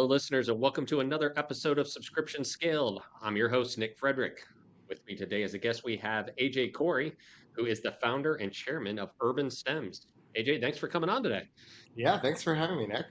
fellow listeners, and welcome to another episode of Subscription Scaled. I'm your host, Nick Fredrick. With me today as a guest, we have Ajay Kori, who is the founder and chairman of UrbanStems. AJ, thanks for coming on today. Yeah, thanks for having me, Nick.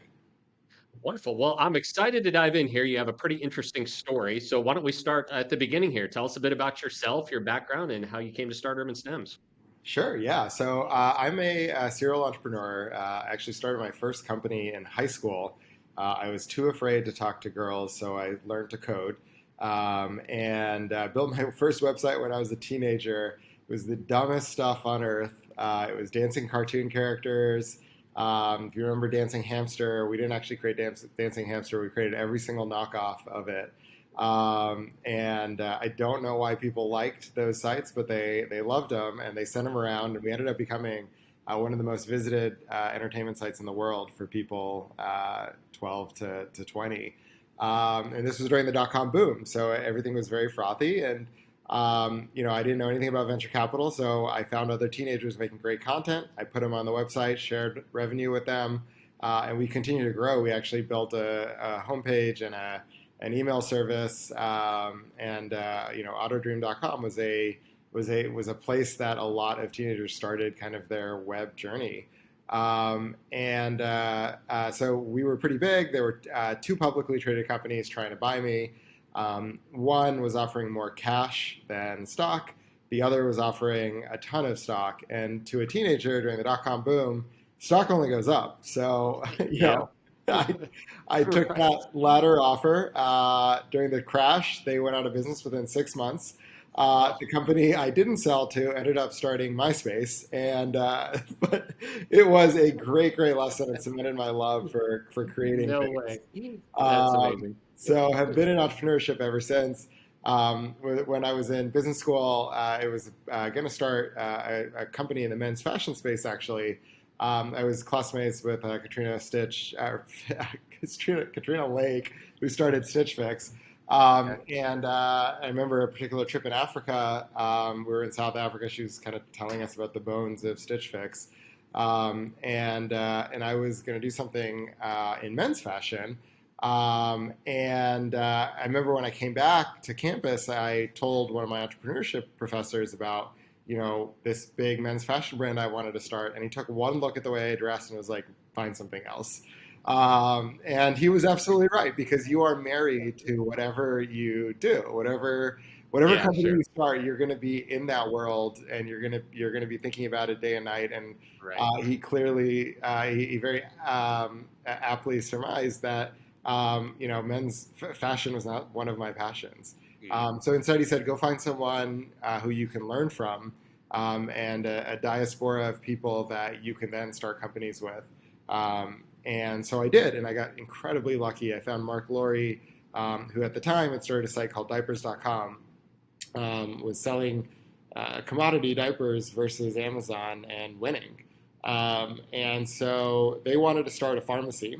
Wonderful. Well, I'm excited to dive in here. You have a pretty interesting story. So why don't we start at the beginning here? Tell us a bit about yourself, your background, and how you came to start UrbanStems. Sure, yeah. So I'm a serial entrepreneur. I actually started my first company in high school. I was too afraid to talk to girls, so I learned to code and built my first website when I was a teenager. It was the dumbest stuff on earth. It was dancing cartoon characters. If you remember Dancing Hamster, we didn't actually create Dancing Hamster. We created every single knockoff of it. And I don't know why people liked those sites, but they loved them and they sent them around, and we ended up becoming one of the most visited entertainment sites in the world for people 12 to 20. And this was during the dot-com boom, so everything was very frothy. And I didn't know anything about venture capital, so I found other teenagers making great content. I put them on the website, shared revenue with them, and we continued to grow. We actually built a homepage and an email service, autodream.com was a place that a lot of teenagers started kind of their web journey. So we were pretty big. There were two publicly traded companies trying to buy me. One was offering more cash than stock. The other was offering a ton of stock. And to a teenager during the dot-com boom, stock only goes up. So, Yeah. I, I took Right. that latter offer during the crash. They went out of business within 6 months. Oh, The company I didn't sell to ended up starting MySpace, and but it was a great, great lesson. It cemented my love for creating no things. way. That's Um, amazing. so have been in entrepreneurship ever since. When I was in business school, I was going to start a company in the men's fashion space. Actually, I was classmates with Katrina Lake, who started Stitch Fix. Okay. I remember a particular trip in Africa. We were in South Africa. She was kind of telling us about the bones of Stitch Fix. And I was going to do something in men's fashion. I remember when I came back to campus, I told one of my entrepreneurship professors about, this big men's fashion brand I wanted to start. And he took one look at the way I dressed and was like, find something else. And he was absolutely right, because you are married to whatever you do, whatever Yeah, company sure. you start, you're going to be in that world, and you're going to be thinking about it day and night. And Right. he clearly he very aptly surmised that men's fashion was not one of my passions. Yeah. So instead, he said, go find someone who you can learn from, and a diaspora of people that you can then start companies with. And so I did, and I got incredibly lucky. I found Mark Laurie, who at the time had started a site called diapers.com, was selling commodity diapers versus Amazon and winning. And so they wanted to start a pharmacy.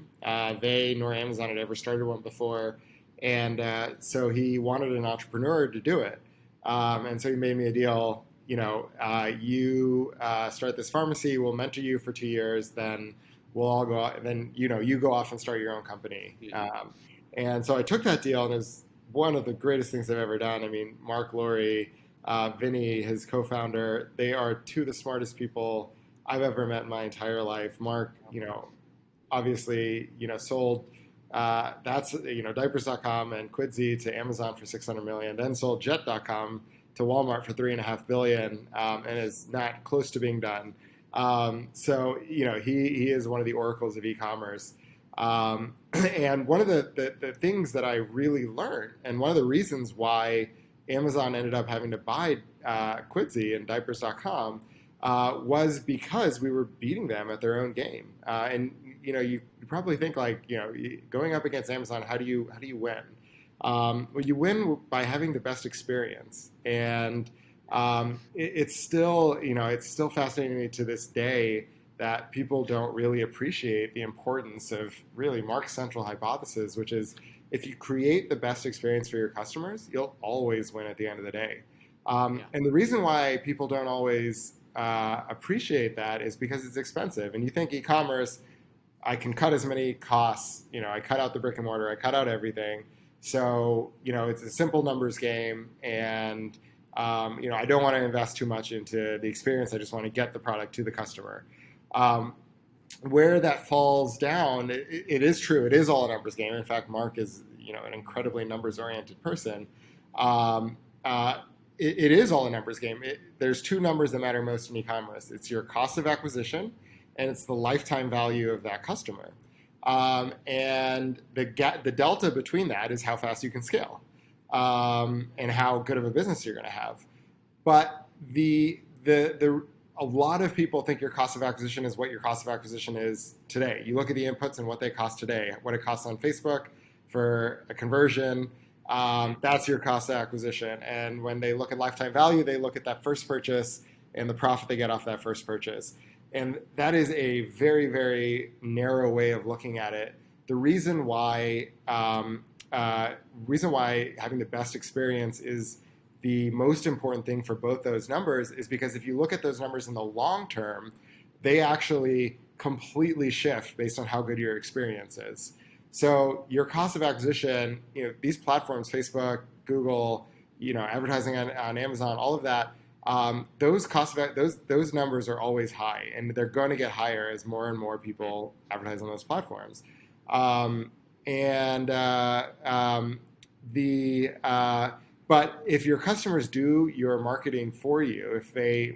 They nor Amazon had ever started one before. And so he wanted an entrepreneur to do it. And so he made me a deal. You start this pharmacy, we'll mentor you for 2 years, then we'll all go out, and then, you go off and start your own company. Mhm. And so I took that deal, and it was one of the greatest things I've ever done. I mean, Mark Laurie, Vinny, his co-founder, they are two of the smartest people I've ever met in my entire life. Mark, obviously, sold diapers.com and Quidsy to Amazon for 600 million, then sold jet.com to Walmart for 3.5 billion, and is not close to being done. So he is one of the oracles of e-commerce. And one of the things that I really learned, and one of the reasons why Amazon ended up having to buy Quidsy and diapers.com, was because we were beating them at their own game. And you probably think, like, going up against Amazon, how do you win? Well, you win by having the best experience. And it's still fascinating to me to this day that people don't really appreciate the importance of really Mark's central hypothesis, which is, if you create the best experience for your customers, you'll always win at the end of the day. Yeah. And the reason why people don't always appreciate that is because it's expensive. And you think e-commerce, I can cut as many costs. I cut out the brick and mortar. I cut out everything. So it's a simple numbers game, and I don't want to invest too much into the experience. I just want to get the product to the customer. Where that falls down, it is true. It is all a numbers game. In fact, Mark is an incredibly numbers oriented person. Um, it is all a numbers game. There's two numbers that matter most in e-commerce. It's your cost of acquisition, and it's the lifetime value of that customer. And the delta between that is how fast you can scale, and how good of a business you're going to have. But a lot of people think your cost of acquisition is what your cost of acquisition is today. You look at the inputs and what they cost today, what it costs on Facebook for a conversion. That's your cost of acquisition. And when they look at lifetime value, they look at that first purchase and the profit they get off that first purchase. And that is a very, very narrow way of looking at it. The reason why having the best experience is the most important thing for both those numbers is because if you look at those numbers in the long term, they actually completely shift based on how good your experience is. So your cost of acquisition, these platforms, Facebook, Google, advertising on Amazon, all of that, those numbers are always high, and they're going to get higher as more and more people advertise on those platforms. But if your customers do your marketing for you,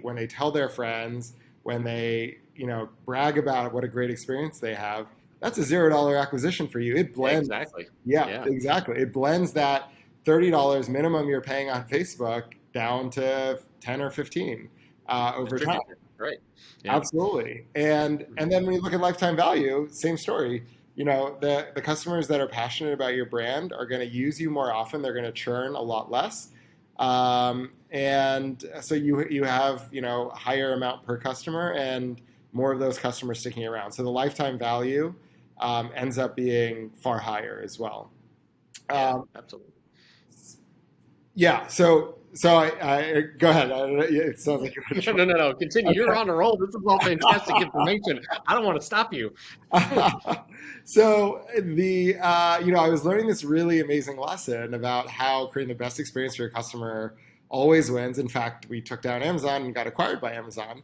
when they tell their friends, when they brag about what a great experience they have, that's a $0 acquisition for you. It blends. Exactly. Yeah, exactly. It blends that $30 minimum you're paying on Facebook down to 10 or 15 over time. Right. Yeah. Absolutely. And then when you look at lifetime value, same story. The customers that are passionate about your brand are going to use you more often. They're going to churn a lot less. And so you have, higher amount per customer and more of those customers sticking around. So the lifetime value ends up being far higher as well. Absolutely. Yeah. So I go ahead. It sounds like you're No. Continue. Okay. You're on a roll. This is all fantastic information. I don't want to stop you. So I was learning this really amazing lesson about how creating the best experience for your customer always wins. In fact, we took down Amazon and got acquired by Amazon.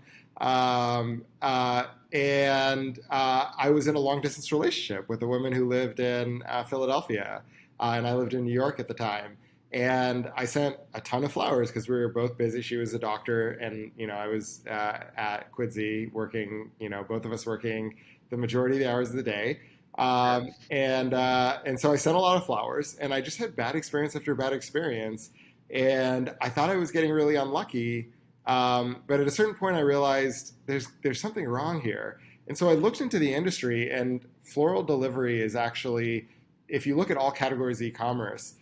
And I was in a long distance relationship with a woman who lived in Philadelphia, and I lived in New York at the time. And I sent a ton of flowers because we were both busy. She was a doctor, and I was at Quidsi working. Both of us working the majority of the hours of the day. And so I sent a lot of flowers, and I just had bad experience after bad experience. And I thought I was getting really unlucky. But at a certain point, I realized there's something wrong here. And so I looked into the industry, and floral delivery is actually, if you look at all categories of e-commerce,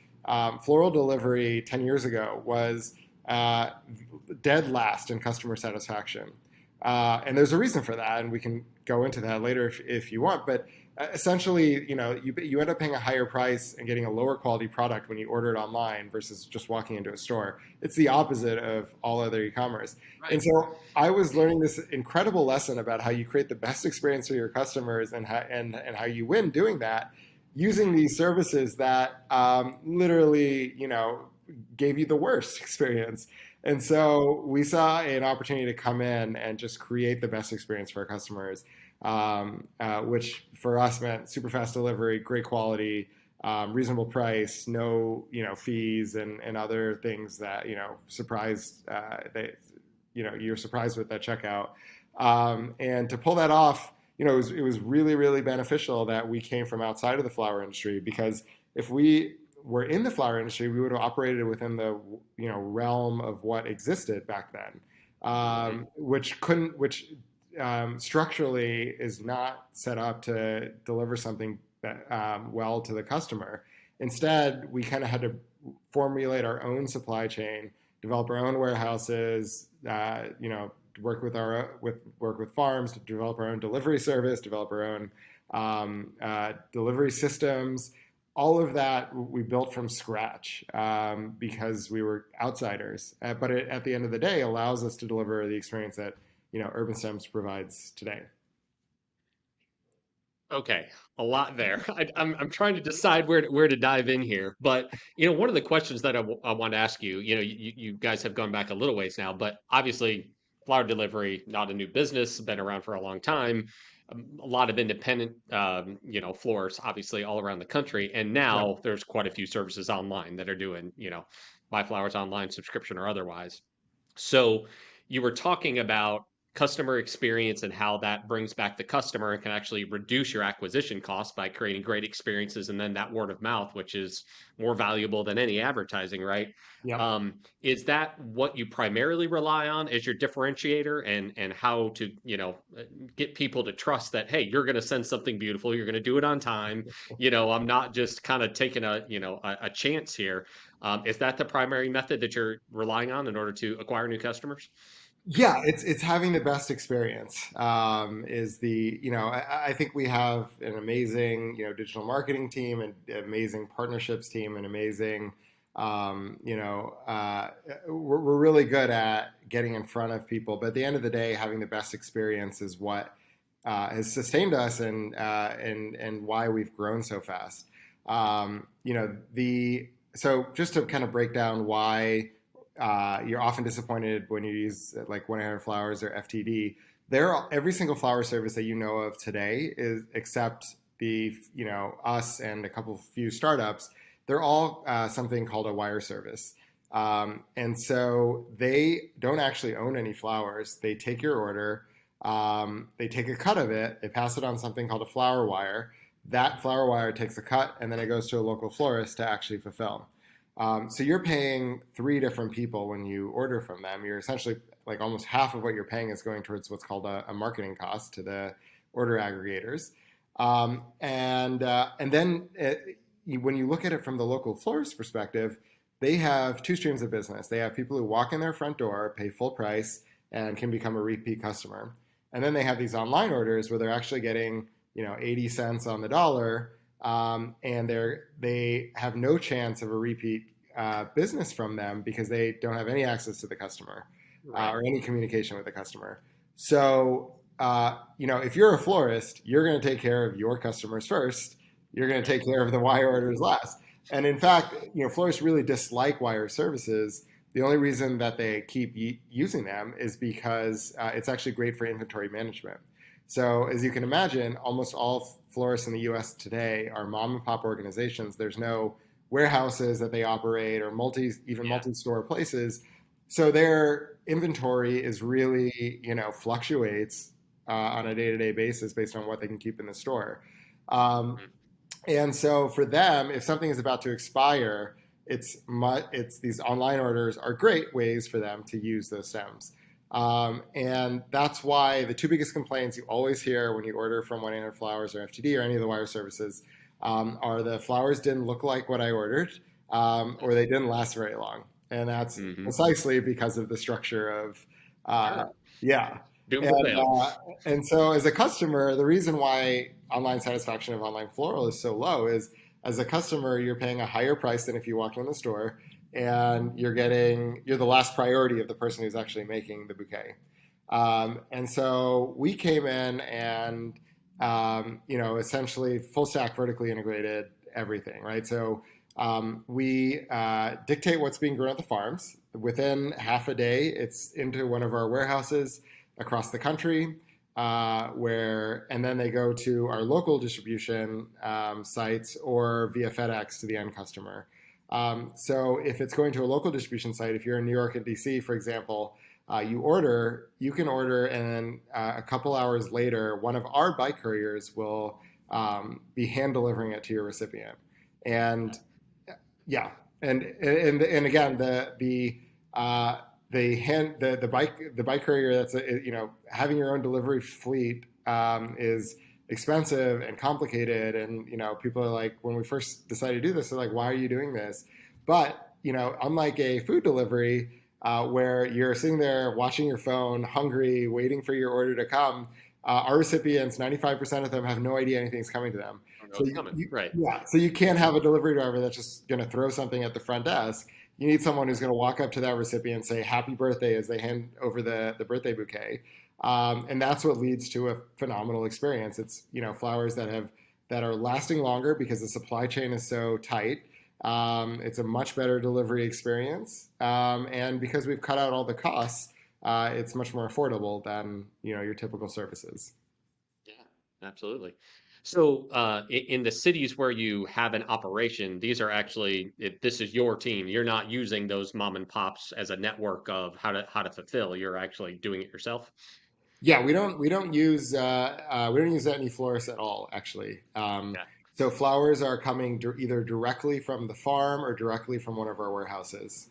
floral delivery 10 years ago was dead last in customer satisfaction. And there's a reason for that, and we can go into that later if you want. But essentially, you end up paying a higher price and getting a lower quality product when you order it online versus just walking into a store. It's the opposite of all other e-commerce. Right. And so I was learning this incredible lesson about how you create the best experience for your customers and how you win doing that, using these services that literally, gave you the worst experience. And so we saw an opportunity to come in and just create the best experience for our customers, which for us meant super fast delivery, great quality, reasonable price, no fees and other things that surprised you're surprised with that checkout. And to pull that off, it was really, really beneficial that we came from outside of the flower industry, because if we were in the flower industry, we would have operated within the realm of what existed back then, which structurally is not set up to deliver something that, well to the customer. Instead, we kind of had to formulate our own supply chain, develop our own warehouses, work with farms to develop our own delivery service, develop our own delivery systems. All of that we built from scratch because we were outsiders. But it, at the end of the day, allows us to deliver the experience that UrbanStems provides today. Okay, a lot there. I'm trying to decide where to dive in here, but one of the questions that I want to ask you, you guys have gone back a little ways now, but obviously, flower delivery not a new business, been around for a long time. A lot of independent, florists, obviously all around the country, and Yeah. now there's quite a few services online that are doing, buy flowers online, subscription or otherwise. So you were talking about customer experience and how that brings back the customer and can actually reduce your acquisition costs by creating great experiences and then that word of mouth, which is more valuable than any advertising, right? Yep. Is that what you primarily rely on as your differentiator and how to, get people to trust that, hey, you're going to send something beautiful, you're going to do it on time. I'm not just kind of taking a chance here. Is that the primary method that you're relying on in order to acquire new customers? Yeah, it's having the best experience. Is the I think we have an amazing digital marketing team and amazing partnerships team and amazing we're really good at getting in front of people. But at the end of the day, having the best experience is what has sustained us and why we've grown so fast. The so just to kind of break down why you're often disappointed when you use like 1-800-Flowers or FTD. Every single flower service that you know of today is except the us and a couple few startups. They're all something called a wire service. And so they don't actually own any flowers. They take your order, they take a cut of it, they pass it on something called a flower wire. That flower wire takes a cut, and then it goes to a local florist to actually fulfill. So you're paying three different people when you order from them. You're essentially like almost half of what you're paying is going towards what's called a marketing cost to the order aggregators. And then when you look at it from the local florist perspective, they have two streams of business. They have people who walk in their front door, pay full price, and can become a repeat customer. And then they have these online orders where they're actually getting 80 cents on the dollar, and they have no chance of a repeat business from them because they don't have any access to the customer Right. or any communication with the customer. So if you're a florist, you're going to take care of your customers first. You're going to take care of the wire orders last. And in fact, florists really dislike wire services. The only reason that they keep using them is because it's actually great for inventory management. So as you can imagine, almost all florists in the U.S. today are mom and pop organizations. There's no warehouses that they operate or Yeah. multi-store places. So their inventory is really, fluctuates on a day-to-day basis based on what they can keep in the store. Mhm. And so for them, if something is about to expire, it's these online orders are great ways for them to use those stems. And that's why the two biggest complaints you always hear when you order from 1-800-Flowers or FTD or any of the wire services are the flowers didn't look like what I ordered, or they didn't last very long. And that's Mhm. precisely because of the structure of, uh, Sure. yeah. Doomed to And, fail. and so as a customer, the reason why online satisfaction of online floral is so low is as a customer, you're paying a higher price than if you walked in the store, and you're the last priority of the person who's actually making the bouquet. And so we came in and essentially full stack vertically integrated everything, right? So we dictate what's being grown at the farms. Within half a day, it's into one of our warehouses across the country, and then they go to our local distribution sites or via FedEx to the end customer. So if it's going to a local distribution site, if you're in New York and DC, for example, you can order, and then a couple hours later, one of our bike couriers will be hand delivering it to your recipient. And yeah, and again, the bike courier that's having your own delivery fleet is expensive and complicated, and people are like, when we first decided to do this, they're like, why are you doing this? But unlike a food delivery where you're sitting there watching your phone, hungry, waiting for your order to come, our recipients, 95% of them have no idea anything's coming to them. I don't know So what's coming. Right. so you can't have a delivery driver that's just going to throw something at the front desk. You need someone who's going to walk up to that recipient and say happy birthday as they hand over the birthday bouquet. And that's what leads to a phenomenal experience. It's flowers that are lasting longer because the supply chain is so tight. It's a much better delivery experience, and because we've cut out all the costs, it's much more affordable than your typical services. Yeah, absolutely. So, in the cities where you have an operation, these are actually this is your team. You're not using those mom and pops as a network of how to fulfill. You're actually doing it yourself. Yeah, we don't use any florists at all, actually. Yeah, So flowers are coming either directly from the farm or directly from one of our warehouses.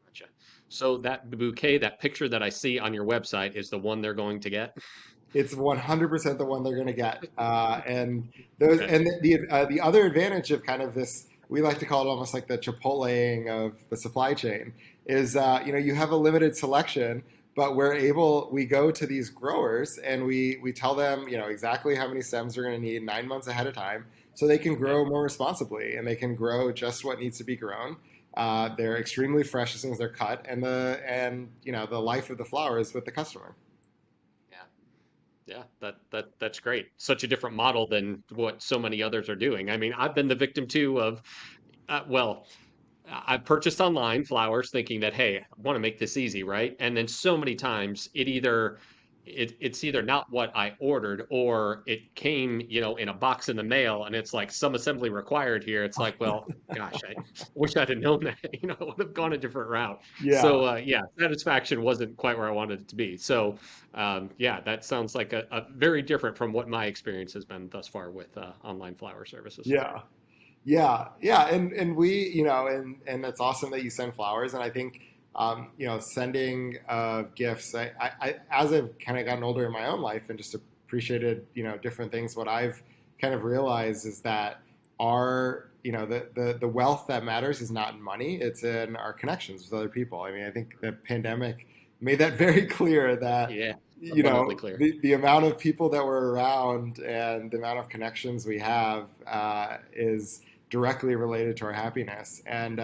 gotcha. So that bouquet, that picture that I see on your website, is the one they're going to get. It's 100% the one they're going to get. And those Okay. and the other advantage of kind of this, we like to call it almost like the Chipotleing of the supply chain, is you have a limited selection, but we go to these growers and we tell them exactly how many stems they're going to need 9 months ahead of time, so they can Yeah. grow more responsibly and they can grow just what needs to be grown. They're extremely fresh as soon as they're cut, and the life of the flower is with the customer. Yeah. Yeah, that's great. Such a different model than what so many others are doing. I mean, I've been the victim too of, well, I've purchased online flowers thinking that, hey, I want to make this easy, right? And then so many times it's either not what I ordered or it came, in a box in the mail and it's like some assembly required here. It's like, well, gosh, I wish I'd have known that, I would have gone a different route. Yeah. So yeah, satisfaction wasn't quite where I wanted it to be. So yeah, that sounds like a very different from what my experience has been thus far with online flower services. Yeah. Yeah, and we, and that's awesome that you send flowers. And I think, sending gifts. As I've kind of gotten older in my own life and just appreciated, different things. What I've kind of realized is that the wealth that matters is not in money; it's in our connections with other people. I mean, I think the pandemic made that very clear that Yeah, abundantly clear. the amount of people that were around and the amount of connections we have is directly related to our happiness. And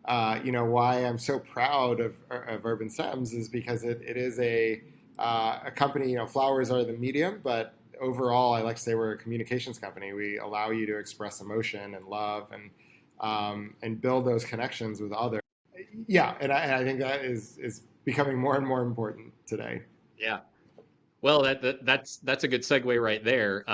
why I'm so proud of Urban Stems is because it is a company. Flowers are the medium, but overall, I like to say we're a communications company. We allow you to express emotion and love and build those connections with others. Yeah, and I think that is becoming more and more important today. Yeah. Well, that's a good segue right there.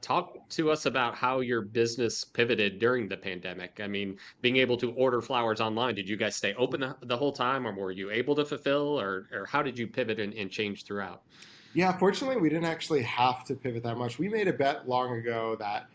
Talk to us about how your business pivoted during the pandemic. I mean, being able to order flowers online, did you guys stay open the whole time, or were you able to fulfill, or how did you pivot and change throughout? Yeah, fortunately, we didn't actually have to pivot that much. We made a bet long ago that,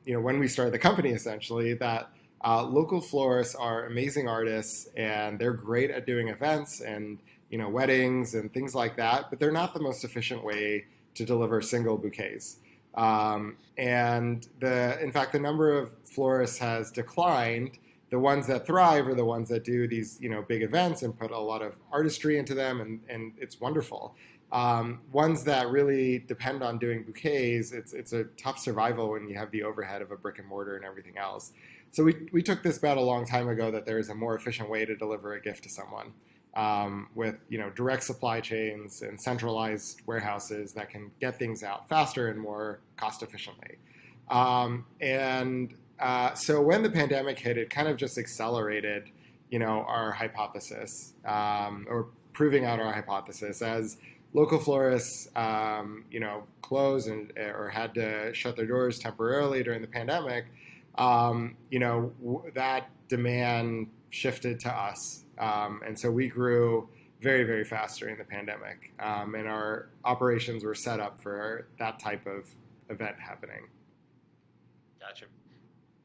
when we started the company, essentially, that local florists are amazing artists and they're great at doing events and weddings and things like that, but they're not the most efficient way to deliver single bouquets. And in fact, the number of florists has declined. The ones that thrive are the ones that do these big events and put a lot of artistry into them, and it's wonderful. Ones that really depend on doing bouquets, it's a tough survival when you have the overhead of a brick and mortar and everything else. So we took this bet a long time ago that there is a more efficient way to deliver a gift to someone, with direct supply chains and centralized warehouses that can get things out faster and more cost efficiently. So when the pandemic hit, it kind of just accelerated our hypothesis, or proving out our hypothesis as local florists, closed or had to shut their doors temporarily during the pandemic. That demand shifted to us, and so we grew very, very fast during the pandemic, and our operations were set up for that type of event happening. Gotcha.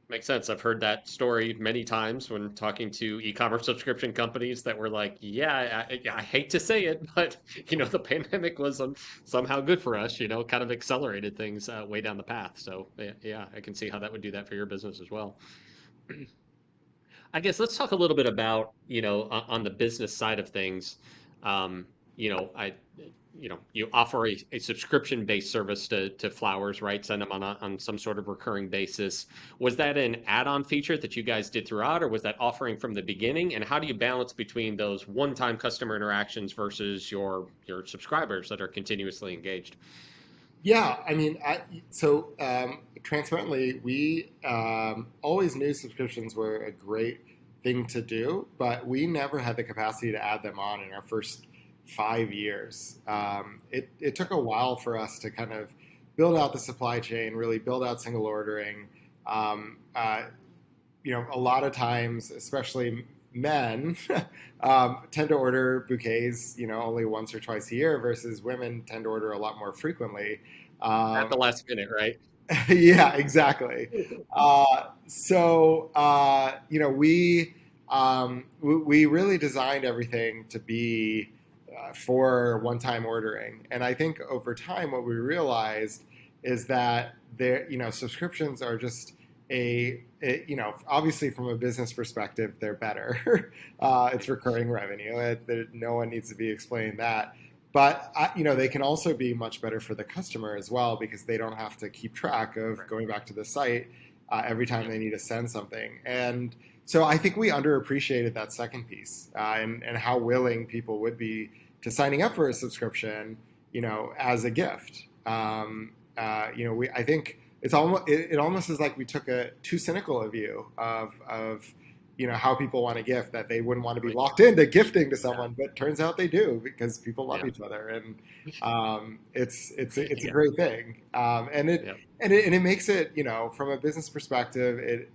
Makes sense. I've heard that story many times when talking to e-commerce subscription companies that were like, "Yeah, I hate to say it, but the pandemic was somehow good for us. Kind of accelerated things way down the path." So yeah, yeah, I can see how that would do that for your business as well. I guess let's talk a little bit about, on the business side of things. I you offer a subscription-based service to flowers, right? Send them on some sort of recurring basis. Was that an add-on feature that you guys did throughout, or was that offering from the beginning? And how do you balance between those one-time customer interactions versus your subscribers that are continuously engaged? Yeah, I mean, transparently, we always knew subscriptions were a great thing to do, but we never had the capacity to add them on in our first 5 years. It took a while for us to kind of build out the supply chain, really build out single ordering. Um, uh, a lot of times, especially men, tend to order bouquets, only once or twice a year, versus women tend to order a lot more frequently. At Um, the last minute, right? yeah, exactly. We really designed everything to be for one-time ordering, and I think over time, what we realized is that subscriptions are just obviously from a business perspective, they're better. It's recurring revenue. No one needs to be explained that. But they can also be much better for the customer as well because they don't have to keep track of Right. going back to the site every time Yeah. they need to send something. And so I think we underappreciated that second piece and how willing people would be to signing up for a subscription, as a gift. I think it almost is like we took a too cynical a view of how people want to gift, that they wouldn't want to be Really. locked into gifting to Yeah. someone, but turns out they do because people love Yeah. each other, and it's a Yeah. great thing, Yeah. and it makes it, from a business perspective, it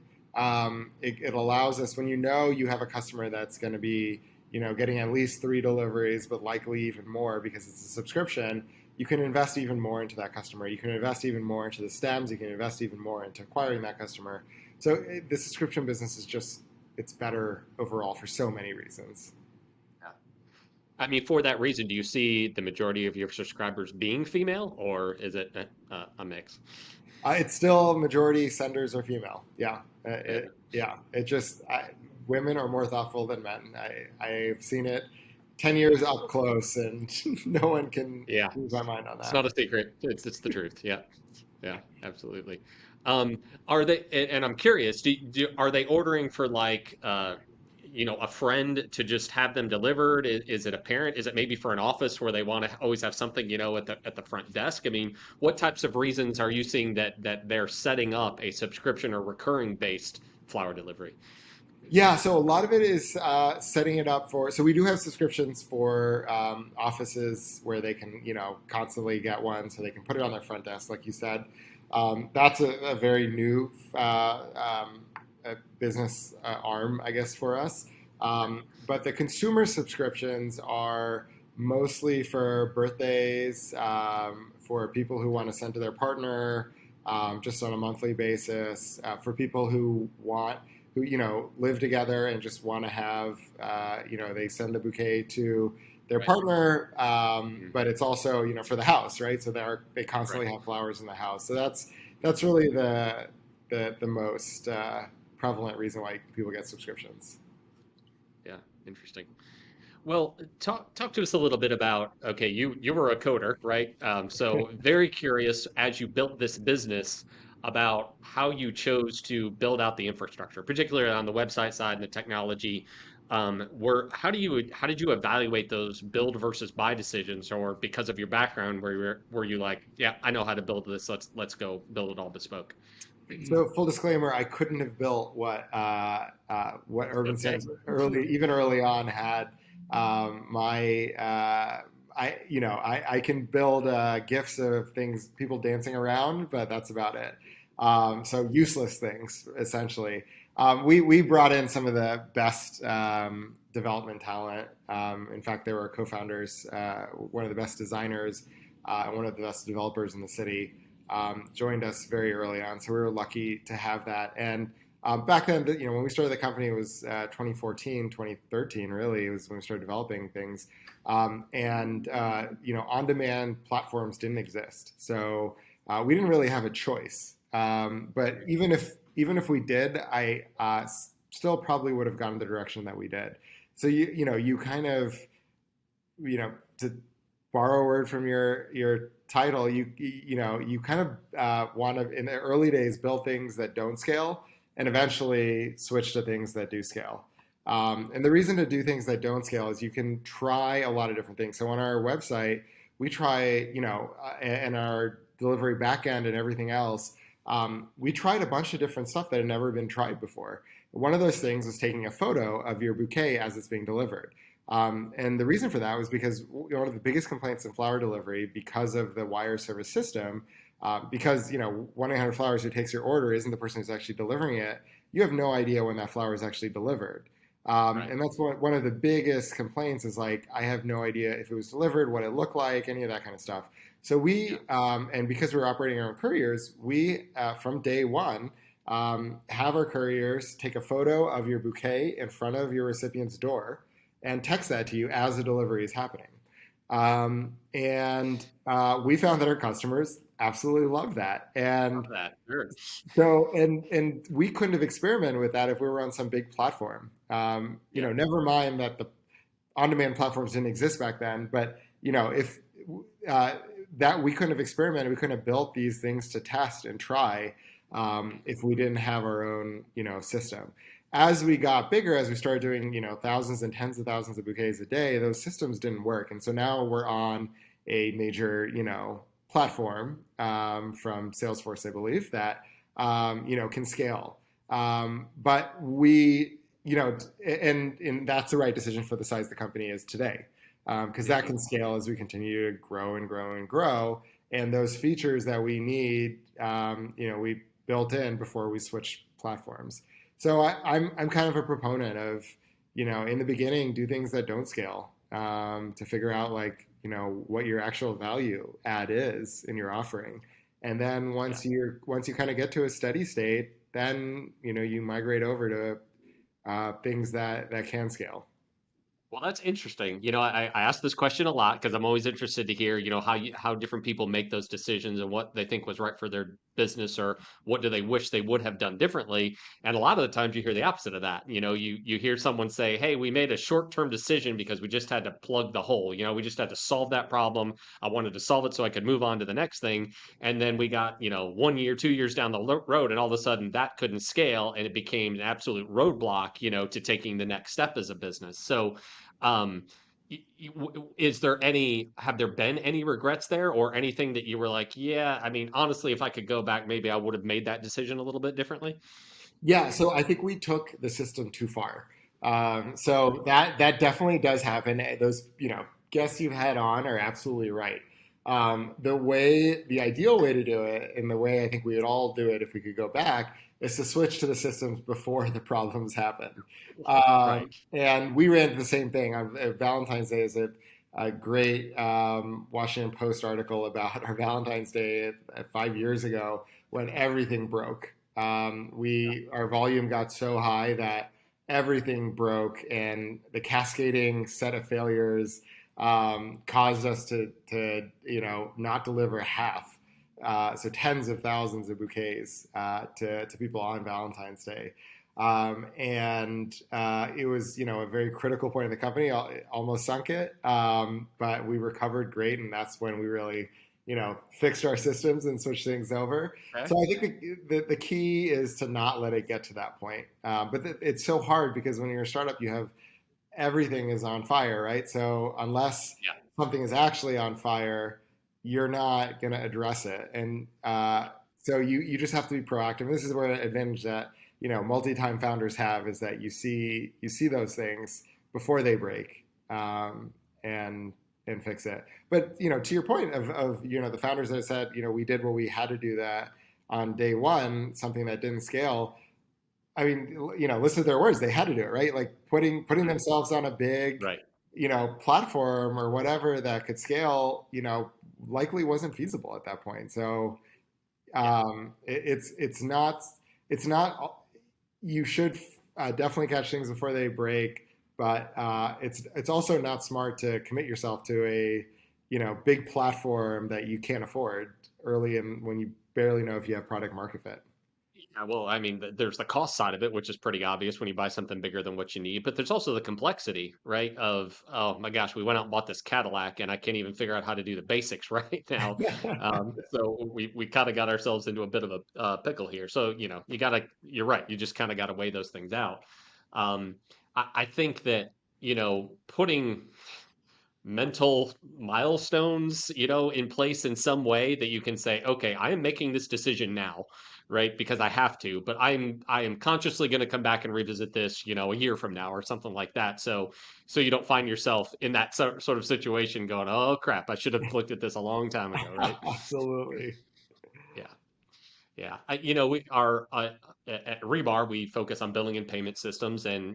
allows us, when you have a customer that's going to be getting at least 3 deliveries, but likely even more because it's a subscription. You can invest even more into that customer. You can invest even more into the stems. You can invest even more into acquiring that customer. So the subscription business is just, it's better overall for so many reasons. Yeah. I mean, for that reason, do you see the majority of your subscribers being female, or is it a mix? It's still majority senders are female. Yeah, Yeah. it just women are more thoughtful than men. I've seen it 10 years up close, and no one can Yeah. change my mind on It's that. not a secret. It's the truth. Yeah. Yeah, absolutely. Um, are they, and I'm curious, are they ordering for like, a friend to just have them delivered? Is it a parent? Is it maybe for an office where they want to always have something, at the front desk? I mean, what types of reasons are you seeing that they're setting up a subscription or recurring based flower delivery? Yeah, so a lot of it is setting it up for. So we do have subscriptions for offices where they can, constantly get one, so they can put it on their front desk, like you said. That's a very new business arm, I guess, for us. But the consumer subscriptions are mostly for birthdays, for people who want to send to their partner, just on a monthly basis, for people who live together and just want to have they send a bouquet to their Right. partner, Mhm. but it's also for the house, right? So they Right. constantly have flowers in the house. So that's really the most prevalent reason why people get subscriptions. Yeah. Interesting. Well, talk to us a little bit about, okay, you were a coder, right? So very curious as you built this business about how you chose to build out the infrastructure, particularly on the website side and the technology. How did you evaluate those build versus buy decisions, or because of your background, were you like, yeah, I know how to build this, let's go build it all bespoke? So full disclaimer, I couldn't have built what Okay. UrbanStems early on had. My I can build gifs of things, people dancing around, but that's about it. So useless things essentially. We brought in some of the best development talent. In fact, they were co-founders, one of the best designers, and one of the best developers in the city. Joined us very early on, so we were lucky to have that. And back then, when we started the company, it was 2014, 2013, really, it was when we started developing things. On-demand platforms didn't exist, so we didn't really have a choice. But even if we did, I still probably would have gone the direction that we did. So you kind of to borrow a word from your title, you kind of want to in the early days build things that don't scale and eventually switch to things that do scale. And the reason to do things that don't scale is you can try a lot of different things. So on our website, we try, and our delivery backend and everything else, we tried a bunch of different stuff that had never been tried before. One of those things was taking a photo of your bouquet as it's being delivered. And the reason for that was because one of the biggest complaints in flower delivery, because of the wire service system, because 1-800-Flowers, who takes your order, isn't the person who's actually delivering it. You have no idea when that flower is actually delivered. Right. And that's one of the biggest complaints is like, I have no idea if it was delivered, what it looked like, any of that kind of stuff. So Yeah. and because we're operating our own couriers, we, from day one, have our couriers take a photo of your bouquet in front of your recipient's door and text that to you as the delivery is happening. And we found that our customers absolutely love that. Love And that. Sure. and we couldn't have experimented with that if we were on some big platform. Yeah. Never mind that the on-demand platforms didn't exist back then, but if uh, that we couldn't have experimented, we couldn't have built these things to test and try if we didn't have our own system. As we got bigger, as we started doing thousands and tens of thousands of bouquets a day, those systems didn't work, and so now we're on a major platform from Salesforce, I believe, that can scale. But we, and that's the right decision for the size the company is today, because that Hmm. can scale as we continue to grow and grow and grow. And those features that we need, we built in before we switch platforms. So I'm kind of a proponent of, in the beginning, do things that don't scale to figure out like, what your actual value add is in your offering. And then Yeah. once you kind of get to a steady state, then you migrate over to things that can scale. Well, that's interesting. I ask this question a lot because I'm always interested to hear, how different people make those decisions and what they think was right for their business or what do they wish they would have done differently. And a lot of the times you hear the opposite of that. You hear someone say, "Hey, we made a short-term decision because we just had to plug the hole. We just had to solve that problem. I wanted to solve it so I could move on to the next thing." And then we got, 1 year, 2 years down the road, and all of a sudden that couldn't scale and it became an absolute roadblock, to taking the next step as a business. So um, is there have there been any regrets there or anything that you were like, yeah, I mean, honestly, if I could go back, maybe I would have made that decision a little bit differently? Yeah, so I think we took the system too far. So that definitely does happen. Those guests you've had on are absolutely right. The ideal way to do it, and the way I think we would all do it if we could go back, is to switch to the systems before the problems happen. Right. And we ran into the same thing. Valentine's Day is a great Washington Post article about our Valentine's Day 5 years ago when everything broke. Our volume got so high that everything broke, and the cascading set of failures caused us to not deliver half, so tens of thousands of bouquets to people on Valentine's Day. And it was a very critical point in the company. Almost sunk it, but we recovered great, and that's when we really fixed our systems and switched things over. Okay. So I think the key is to not let it get to that point. But it's so hard because when you're a startup, you have everything is on fire, right? So unless Yeah. something is actually on fire, you're not going to address it. And so you just have to be proactive. And this is where an advantage that multi-time founders have is that you see those things before they break, and fix it. But to your point of the founders that said we did what we had to do that on day one, something that didn't scale. I mean, listen to their words. They had to do it, right? Like putting Mhm. themselves on a big, Right. platform or whatever that could scale, likely wasn't feasible at that point. So Yeah. it's not. You should definitely catch things before they break, but it's also not smart to commit yourself to a big platform that you can't afford early in when you barely know if you have product market fit. Yeah, well, I mean, there's the cost side of it, which is pretty obvious when you buy something bigger than what you need. But there's also the complexity, right? Of, oh my gosh, we went out and bought this Cadillac, and I can't even figure out how to do the basics right now. So we kind of got ourselves into a bit of a pickle here. So you're right. You just kind of got to weigh those things out. Um, I think that putting mental milestones, in place in some way that you can say, okay, I am making this decision now, right? Because I have to, but I am consciously going to come back and revisit this, a year from now or something like that. So you don't find yourself in that sort of situation going, oh crap, I should have looked at this a long time ago, right? Absolutely. Yeah. Yeah, we are at Rebar. We focus on billing and payment systems, and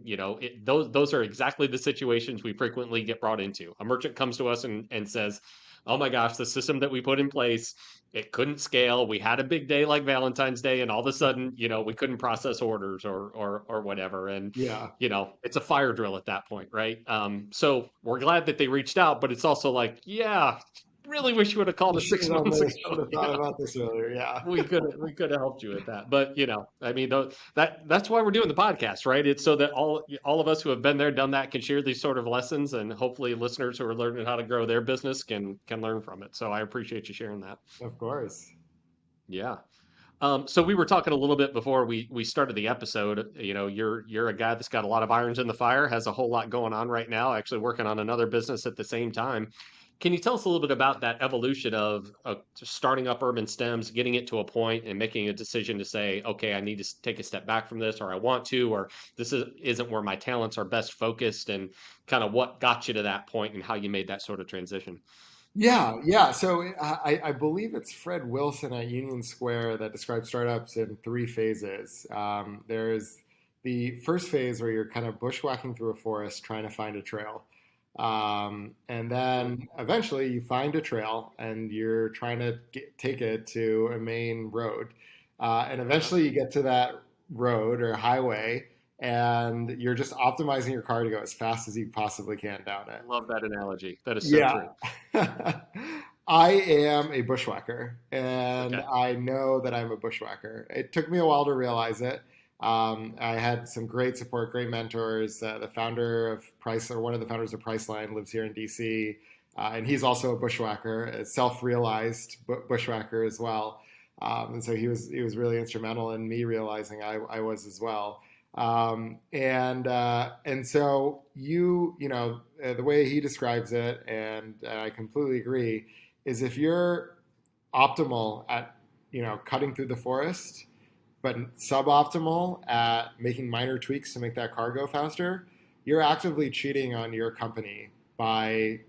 those are exactly the situations we frequently get brought into. A merchant comes to us and says, "Oh my gosh, the system that we put in place, it couldn't scale. We had a big day like Valentine's Day, and all of a sudden, we couldn't process orders or whatever." And Yeah. it's a fire drill at that point, right? So we're glad that they reached out, but it's also like, yeah, really wish you would have called You us should six have done months this. ago. Should have thought about this earlier. Yeah. We could have helped you with that, but I mean, that's why we're doing the podcast, right? It's so that all of us who have been there, done that, can share these sort of lessons, and hopefully listeners who are learning how to grow their business can learn from it. So I appreciate you sharing that. Of course. Yeah. So we were talking a little bit before we started the episode. You're a guy that's got a lot of irons in the fire, has a whole lot going on right now, actually working on another business at the same time. Can you tell us a little bit about that evolution of starting up Urban Stems, getting it to a point and making a decision to say, okay, I need to take a step back from this, or I want to, or isn't where my talents are best focused, and kind of what got you to that point and how you made that sort of transition? Yeah, yeah. So I believe it's Fred Wilson at Union Square that describes startups in three phases. There's the first phase where you're kind of bushwhacking through a forest trying to find a trail. And then eventually you find a trail and you're trying to take it to a main road. And eventually you get to that road or highway and you're just optimizing your car to go as fast as you possibly can down it. Love that analogy. That is so Yeah. true. I am a bushwhacker, and Okay. I know that I'm a bushwhacker. It took me a while to realize it. I had some great support, great mentors. The founder of Price, or one of the founders of Priceline, lives here in DC, and he's also a bushwhacker, a self-realized bushwhacker as well. And so he was really instrumental in me realizing I was as well. And so the way he describes it, and I completely agree, is if you're optimal at cutting through the forest, but suboptimal at making minor tweaks to make that car go faster, you're actively cheating on your company by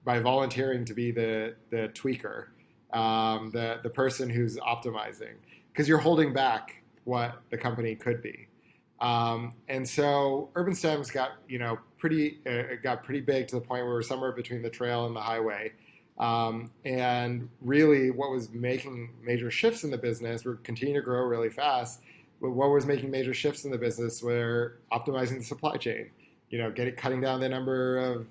volunteering to be the tweaker, the person who's optimizing, because you're holding back what the company could be. And so UrbanStems got pretty big to the point where we're somewhere between the trail and the highway. And really, what was making major shifts in the business, we're continuing to grow really fast. But what was making major shifts in the business were optimizing the supply chain. Cutting down the number of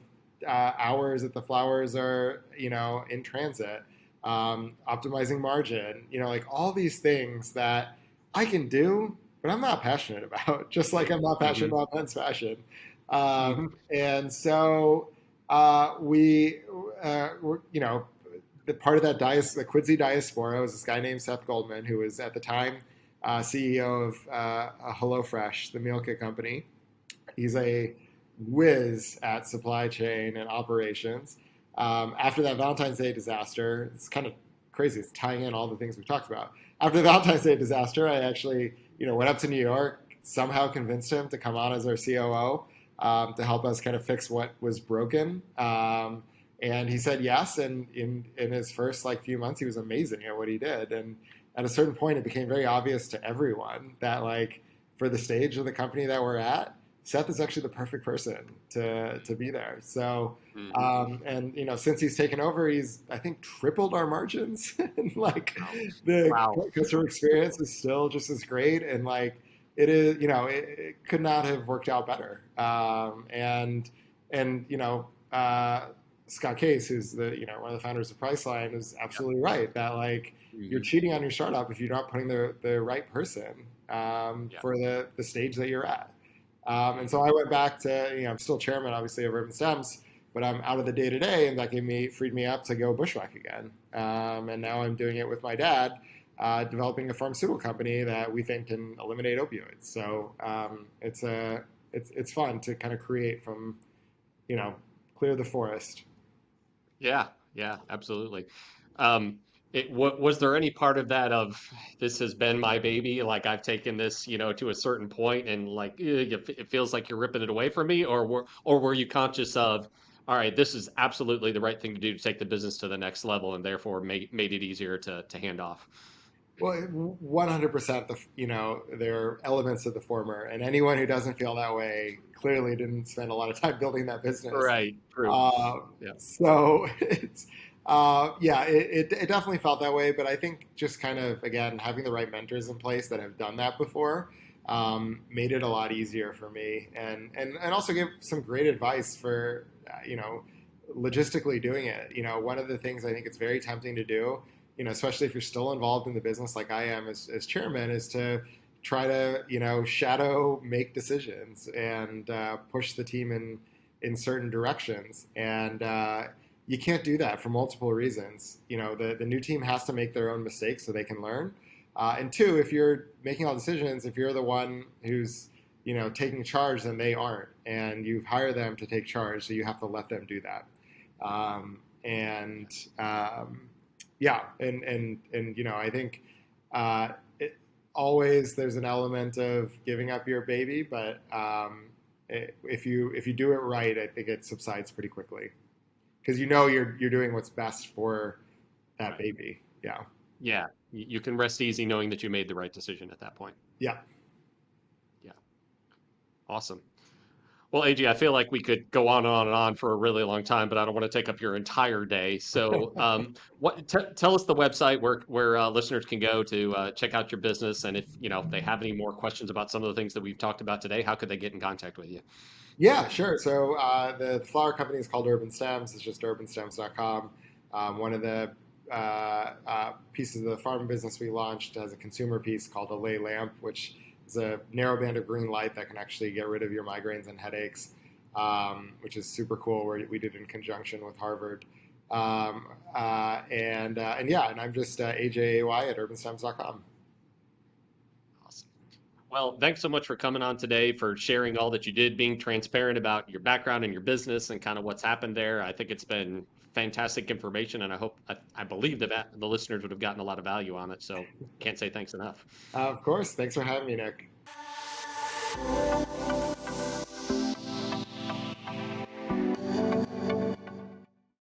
hours that the flowers are, in transit. Optimizing margin. Like all these things that I can do, but I'm not passionate about, just like I'm not passionate Hmm. about men's fashion. Hmm. And so we're, the part of that the Quidsi diaspora was this guy named Seth Goldman, who was at the time CEO of HelloFresh, the meal kit company. He's a whiz at supply chain and operations. After that Valentine's Day disaster, it's kind of crazy. It's tying in all the things we've talked about. After the Valentine's Day disaster, I actually, went up to New York, somehow convinced him to come on as our COO, to help us kind of fix what was broken. And he said yes. And in his first few months, he was amazing at what he did. And at a certain point, it became very obvious to everyone that for the stage of the company that we're at, Seth is actually the perfect person to be there. So, Hmm. and since he's taken over, he's I think tripled our margins, and Wow. the Wow. customer experience is still just as great, and it is, it could not have worked out better. And Scott Case, who's one of the founders of Priceline, is absolutely right that like you're Mhm. cheating on your startup if you're not putting the right person Yeah. for the stage that you're at. And so Mhm. I went back to, I'm still chairman, obviously, of UrbanStems, but I'm out of the day to day, and that freed me up to go bushwhack again. And now I'm doing it with my dad, developing a pharmaceutical company that we think can eliminate opioids. So it's fun to kind of create from, you know, clear the forest. Yeah, yeah, absolutely. Um, was there any part of that of this has been my baby, like I've taken this, to a certain point and like it feels like you're ripping it away from me, or were you conscious of, all right, this is absolutely the right thing to do to take the business to the next level and therefore made it easier to hand off? Well, 100%. There are elements of the former, and anyone who doesn't feel that way clearly didn't spend a lot of time building that business. Right, true. Uh, Yeah. so yeah, it definitely felt that way. But I think just kind of again having the right mentors in place that have done that before made it a lot easier for me, and also give some great advice for logistically doing it. One of the things I think it's very tempting to do, especially if you're still involved in the business like I am as chairman, is to try to shadow make decisions and push the team in certain directions. And you can't do that for multiple reasons. The new team has to make their own mistakes so they can learn. And two, if you're making all decisions, if you're the one who's taking charge, then they aren't, and you've hired them to take charge, so you have to let them do that. And yeah, and I think uh, always there's an element of giving up your baby, but if you do it right, I think it subsides pretty quickly because you're doing what's best for that Right. baby. Yeah, Yeah. You can rest easy knowing that you made the right decision at that point. yeah. Yeah. Awesome. Well, AG, I feel like we could go on and on and on for a really long time, but I don't want to take up your entire day. So, tell us the website where listeners can go to check out your business, and if they have any more questions about some of the things that we've talked about today, how could they get in contact with you? Yeah, sure. So the flower company is called UrbanStems. It's just urbanstems.com. One of the pieces of the farm business we launched has a consumer piece called a lay lamp, which is a narrow band of green light that can actually get rid of your migraines and headaches, which is super cool. We did in conjunction with Harvard. And yeah, and I'm just AJAY at urbanstems.com. Awesome. Well, thanks so much for coming on today, for sharing all that you did, being transparent about your background and your business and kind of what's happened there. I think it's been fantastic information, and I believe that the listeners would have gotten a lot of value on it. So, can't say thanks enough. Of course. Thanks for having me, Nick.